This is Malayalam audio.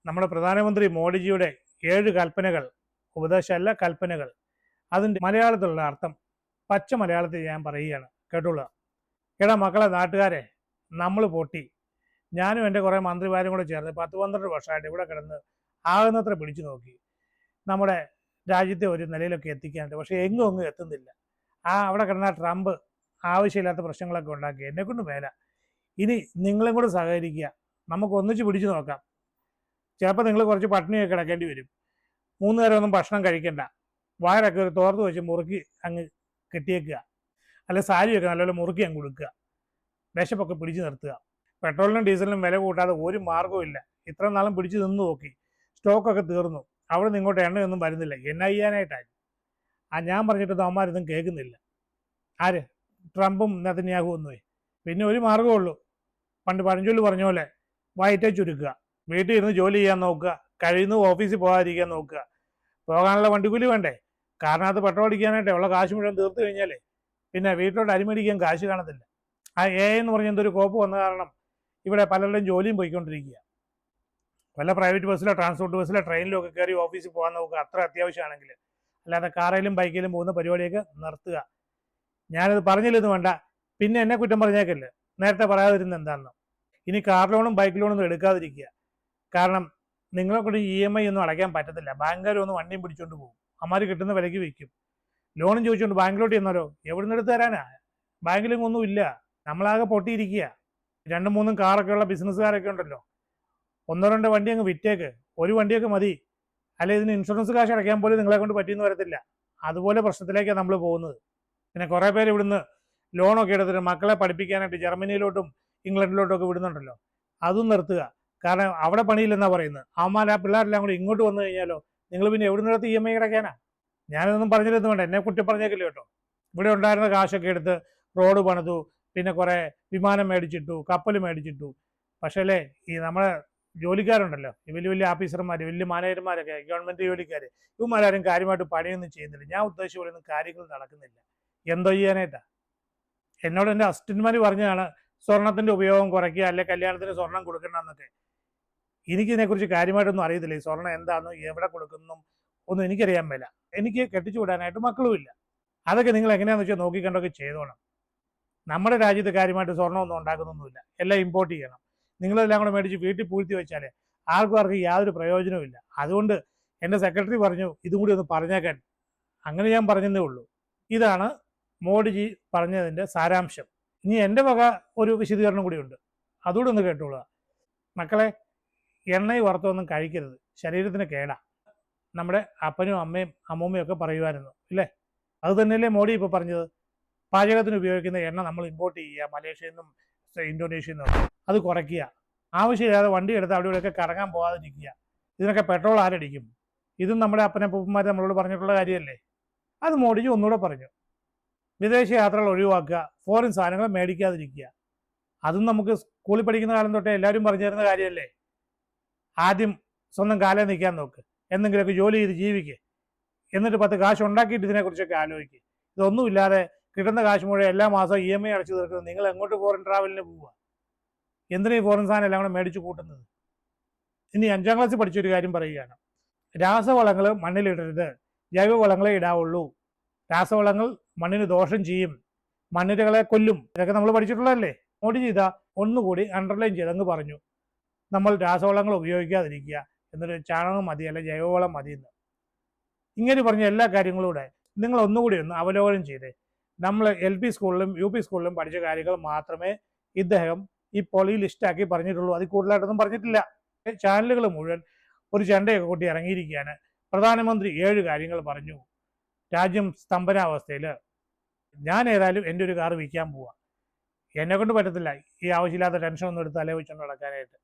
നമ്മുടെ പ്രധാനമന്ത്രി മോഡിജിയുടെ 7 കൽപ്പനകൾ, ഉപദേശമല്ല കൽപ്പനകൾ, അതിൻ്റെ മലയാളത്തിലുള്ള അർത്ഥം പച്ച മലയാളത്തിൽ ഞാൻ പറയുകയാണ്, കേട്ടുള്ള. എടാ മക്കളെ, നാട്ടുകാരെ, നമ്മൾ പൊട്ടി. ഞാനും എൻ്റെ കുറേ മന്ത്രിമാരും കൂടെ ചേർന്ന് 10-12 വർഷമായിട്ട് ഇവിടെ കിടന്ന് ആകുന്നത്ര പിടിച്ചു നോക്കി നമ്മുടെ രാജ്യത്തെ ഒരു നിലയിലൊക്കെ എത്തിക്കാനുണ്ട്. പക്ഷേ എങ്ങും എത്തുന്നില്ല. അവിടെ കിടന്ന ട്രംപ് ആവശ്യമില്ലാത്ത പ്രശ്നങ്ങളൊക്കെ ഉണ്ടാക്കി. എന്നെക്കൊണ്ട് മേല. ഇനി നിങ്ങളും കൂടെ സഹകരിക്കുക, നമുക്ക് ഒന്നിച്ച് പിടിച്ചു നോക്കാം. ചിലപ്പോൾ നിങ്ങൾ കുറച്ച് പട്ടിണിയൊക്കെ കിടക്കേണ്ടി വരും. 3 നേരമൊന്നും ഭക്ഷണം കഴിക്കണ്ട. വയറൊക്കെ ഒരു തോർത്ത് വെച്ച് മുറുക്കി അങ്ങ് കെട്ടിയേക്കുക, അല്ലെ സാരിയൊക്കെ നല്ലപോലെ മുറുക്കി അങ്ങ് കൊടുക്കുക. വിശപ്പൊക്കെ പിടിച്ചു നിർത്തുക. പെട്രോളിനും ഡീസലിനും വില കൂട്ടാതെ ഒരു മാർഗ്ഗവും ഇല്ല. ഇത്ര നാളും പിടിച്ചു നിന്ന് നോക്കി, സ്റ്റോക്കൊക്കെ തീർന്നു. അവിടെ നിന്ന് ഇങ്ങോട്ട് എണ്ണയൊന്നും വരുന്നില്ല. എന്നാ ചെയ്യാനായിട്ടാണ്? ഞാൻ പറഞ്ഞിട്ടൊന്നും അവന്മാരൊന്നും കേൾക്കുന്നില്ല. ആര്? ട്രംപും നെതന്യാഹു ഒന്നുമേ. പിന്നെ ഒരു മാർഗ്ഗമുള്ളൂ. പണ്ട് പഴഞ്ചൊല്ല് പറഞ്ഞ പോലെ വയറ്റേ ചുരുക്കുക, വീട്ടിൽ ഇരുന്ന് ജോലി ചെയ്യാൻ നോക്കുക, കഴിയുന്നത് ഓഫീസിൽ പോകാതിരിക്കാൻ നോക്കുക. പോകാനുള്ള വണ്ടിക്കൂലി വേണ്ടേ? കാറിനകത്ത് പെട്രോൾ അടിക്കാനായിട്ടേ ഉള്ള കാശ് മുഴുവൻ തീർത്ത് കഴിഞ്ഞാലേ പിന്നെ വീട്ടിലോട്ട് അരിമേടിക്കാൻ കാശ് കാണത്തില്ല. എന്ന് പറഞ്ഞ എന്തൊരു കോപ്പ് വന്ന കാരണം ഇവിടെ പലരുടെയും ജോലിയും പോയിക്കൊണ്ടിരിക്കുക. വല്ല പ്രൈവറ്റ് ബസ്സിലോ ട്രാൻസ്പോർട്ട് ബസ്സിലോ ട്രെയിനിലോ ഒക്കെ കയറി ഓഫീസിൽ പോകാൻ നോക്കുക, അത്ര അത്യാവശ്യമാണെങ്കിൽ. അല്ലാതെ കാറിലും ബൈക്കിലും പോകുന്ന പരിപാടിയൊക്കെ നിർത്തുക. ഞാനത് പറഞ്ഞില്ലെന്ന് വേണ്ട, പിന്നെ എന്നെ കുറ്റം പറഞ്ഞേക്കല്ലേ, നേരത്തെ പറയാതിരുന്ന എന്താണെന്ന്. ഇനി കാർ ലോണും ബൈക്ക് ലോണൊന്നും എടുക്കാതിരിക്കുക. കാരണം നിങ്ങളെ കൊണ്ട് EMI ഒന്നും അടയ്ക്കാൻ പറ്റത്തില്ല. ബാങ്കുകാരൊന്നും വണ്ടിയും പിടിച്ചുകൊണ്ട് പോകും, അമ്മാർ കിട്ടുന്ന വിലയ്ക്ക് വിൽക്കും. ലോണും ചോദിച്ചുകൊണ്ട് ബാങ്കിലോട്ട് ചെന്നാലോ എവിടെ നിന്ന് എടുത്ത് തരാനാ? ബാങ്കിലും ഒന്നും ഇല്ല. നമ്മളാകെ പൊട്ടിയിരിക്കുക. 2-3 കാറൊക്കെ ഉള്ള ബിസിനസ്സുകാരൊക്കെ ഉണ്ടല്ലോ, 1-2 വണ്ടി അങ്ങ് വിറ്റേക്ക്. ഒരു വണ്ടിയൊക്കെ മതി. അല്ലെ ഇതിന് ഇൻഷുറൻസ് കാശ് അടയ്ക്കാൻ പോലും നിങ്ങളെ കൊണ്ട് പറ്റിയെന്ന് വരത്തില്ല. അതുപോലെ പ്രശ്നത്തിലേക്കാണ് നമ്മൾ പോകുന്നത്. പിന്നെ കുറേ പേര് ഇവിടുന്ന് ലോണൊക്കെ എടുത്തിട്ട് മക്കളെ പഠിപ്പിക്കാനായിട്ട് ജർമ്മനിയിലോട്ടും ഇംഗ്ലണ്ടിലോട്ടും ഒക്കെ വിടുന്നുണ്ടല്ലോ. അതും നിർത്തുക. കാരണം അവിടെ പണിയില്ലെന്നാണ് പറയുന്നത്. ആ പിള്ളേരെല്ലാം കൂടി ഇങ്ങോട്ട് വന്നു കഴിഞ്ഞാലോ നിങ്ങൾ പിന്നെ എവിടെ നിന്നെടുത്ത് EMI അടയ്ക്കാനാ? ഞാനൊന്നും പറഞ്ഞില്ലെന്ന് വേണ്ട, എന്നെ കുറ്റം പറഞ്ഞേക്കില്ല കേട്ടോ. ഇവിടെ ഉണ്ടായിരുന്ന കാശൊക്കെ എടുത്ത് റോഡ് പണിതു, പിന്നെ കുറേ വിമാനം മേടിച്ചിട്ടു, കപ്പൽ മേടിച്ചിട്ടു. പക്ഷേ അല്ലേ, ഈ നമ്മളെ ജോലിക്കാരുണ്ടല്ലോ, ഈ വലിയ വലിയ ഓഫീസർമാർ, വലിയ മാനേജർമാരൊക്കെ, ഗവൺമെൻറ് ജോലിക്കാർ, ഇവന്മാരും കാര്യമായിട്ട് പണിയൊന്നും ചെയ്യുന്നില്ല. ഞാൻ ഉദ്ദേശിച്ച പോലെയൊന്നും കാര്യങ്ങൾ നടക്കുന്നില്ല. എന്തോ ചെയ്യാനായിട്ടാ? എന്നോട് എൻ്റെ അസിസ്റ്റന്റുമാർ പറഞ്ഞതാണ് സ്വർണത്തിൻ്റെ ഉപയോഗം കുറയ്ക്കുക, അല്ലെ കല്യാണത്തിന് സ്വർണം കൊടുക്കണമെന്നൊക്കെ. എനിക്കിതിനെക്കുറിച്ച് കാര്യമായിട്ടൊന്നും അറിയത്തില്ല. ഈ സ്വർണം എന്താണെന്നും എവിടെ കൊടുക്കുന്നു ഒന്നും എനിക്കറിയാൻ മേല. എനിക്ക് കെട്ടിച്ചു വിടാനായിട്ട് മക്കളുമില്ല. അതൊക്കെ നിങ്ങൾ എങ്ങനെയാണെന്ന് വെച്ചാൽ നോക്കിക്കണ്ടൊക്കെ ചെയ്തോണം. നമ്മുടെ രാജ്യത്ത് കാര്യമായിട്ട് സ്വർണ്ണമൊന്നും ഉണ്ടാക്കുന്നൊന്നുമില്ല, എല്ലാം ഇമ്പോർട്ട് ചെയ്യണം. നിങ്ങളെല്ലാം കൂടെ മേടിച്ച് വീട്ടിൽ പൂഴ്ത്തി വെച്ചാൽ ആർക്കും യാതൊരു പ്രയോജനവും. അതുകൊണ്ട് എൻ്റെ സെക്രട്ടറി പറഞ്ഞു ഇതും കൂടി ഒന്ന് പറഞ്ഞേക്കാൻ. അങ്ങനെ ഞാൻ പറഞ്ഞതേ ഉള്ളൂ. ഇതാണ് മോഡിജി പറഞ്ഞതിൻ്റെ സാരാംശം. ഇനി എൻ്റെ വക ഒരു വിശദീകരണം കൂടിയുണ്ട്, അതുകൂടെ ഒന്ന് കേട്ടോളുക. മക്കളെ, എണ്ണയും വറുത്തൊന്നും കഴിക്കരുത്, ശരീരത്തിന് കേടാ. നമ്മുടെ അപ്പനും അമ്മയും അമ്മൂമ്മയും ഒക്കെ പറയുമായിരുന്നു ഇല്ലേ? അത് തന്നെയല്ലേ മോഡി ഇപ്പോൾ പറഞ്ഞത്. പാചകത്തിന് ഉപയോഗിക്കുന്ന എണ്ണ നമ്മൾ ഇമ്പോർട്ട് ചെയ്യുക, മലേഷ്യയിൽ നിന്നും ഇന്തോനേഷ്യയിൽ നിന്നും. അത് കുറയ്ക്കുക. ആവശ്യമില്ലാതെ വണ്ടി എടുത്ത് അവിടെ ഇവിടെയൊക്കെ കറങ്ങാൻ പോകാതിരിക്കുക. ഇതിനൊക്കെ പെട്രോൾ ആരടിക്കും? ഇതും നമ്മുടെ അപ്പനപ്പൂപ്പന്മാർ നമ്മളോട് പറഞ്ഞിട്ടുള്ള കാര്യമല്ലേ? അത് മോഡിജി ഒന്നുകൂടെ പറഞ്ഞു. വിദേശ യാത്രകൾ ഒഴിവാക്കുക, ഫോറിൻ സാധനങ്ങൾ മേടിക്കാതിരിക്കുക. അതും നമുക്ക് സ്കൂളിൽ പഠിക്കുന്ന കാലം തൊട്ടേ എല്ലാവരും പറഞ്ഞു തരുന്ന കാര്യമല്ലേ? ആദ്യം സ്വന്തം കാലം നിൽക്കാൻ നോക്ക്, എന്തെങ്കിലുമൊക്കെ ജോലി ചെയ്ത് ജീവിക്കുക, എന്നിട്ട് 10 കാശ് ഉണ്ടാക്കിയിട്ട് ഇതിനെക്കുറിച്ചൊക്കെ ആലോചിക്കുക. ഇതൊന്നുമില്ലാതെ കിട്ടുന്ന കാശ് മുഴുവൻ എല്ലാ മാസവും EMI അടച്ചു തീർക്കുന്നത്. നിങ്ങൾ എങ്ങോട്ട് ഫോറിൻ ട്രാവലിന് പോവുക? എന്തിനാ ഈ ഫോറിൻ സാധനം എല്ലാം കൂടെ മേടിച്ച് കൂട്ടുന്നത്? ഇനി 5ാം ക്ലാസ്സിൽ പഠിച്ചൊരു കാര്യം പറയുകയാണ്. രാസവളങ്ങൾ മണ്ണിലിടരുത്, ജൈവവളങ്ങളെ ഇടാവുള്ളൂ. രാസവളങ്ങൾ മണ്ണിന് ദോഷം ചെയ്യും, മണ്ണിരകളെ കൊല്ലും. ഇതൊക്കെ നമ്മൾ പഠിച്ചിട്ടുള്ളതല്ലേ? മോഡി ചെയ്താ ഒന്നുകൂടി അണ്ടർലൈൻ ചെയ്തങ്ങ് പറഞ്ഞു, നമ്മൾ രാസവളങ്ങൾ ഉപയോഗിക്കാതിരിക്കുക, എന്നിട്ട് ചാണകം മതി, അല്ലെ ജൈവവളം മതി എന്ന്. ഇങ്ങനെ പറഞ്ഞ എല്ലാ കാര്യങ്ങളൂടെ നിങ്ങൾ ഒന്നുകൂടി ഒന്ന് അവലോകനം ചെയ്തേ. നമ്മൾ LP സ്കൂളിലും UP സ്കൂളിലും പഠിച്ച കാര്യങ്ങൾ മാത്രമേ ഇദ്ദേഹം ഇപ്പോൾ ഈ ലിസ്റ്റാക്കി പറഞ്ഞിട്ടുള്ളൂ. അതിൽ കൂടുതലായിട്ടൊന്നും പറഞ്ഞിട്ടില്ല. ചാനലുകൾ മുഴുവൻ ഒരു ചെണ്ടയൊക്കെ കൂട്ടി ഇറങ്ങിയിരിക്കുകയാണ്. പ്രധാനമന്ത്രി 7 കാര്യങ്ങൾ പറഞ്ഞു, രാജ്യം സ്തംഭനാവസ്ഥയിൽ. ഞാൻ ഏതായാലും എൻ്റെ ഒരു കാർ വിൽക്കാൻ പോവാ. എന്നെക്കൊണ്ട് പറ്റത്തില്ല ഈ ആവശ്യമില്ലാത്ത ടെൻഷനൊന്നും എടുത്ത് തലേ വെച്ചുകൊണ്ട് നടക്കാനായിട്ട്.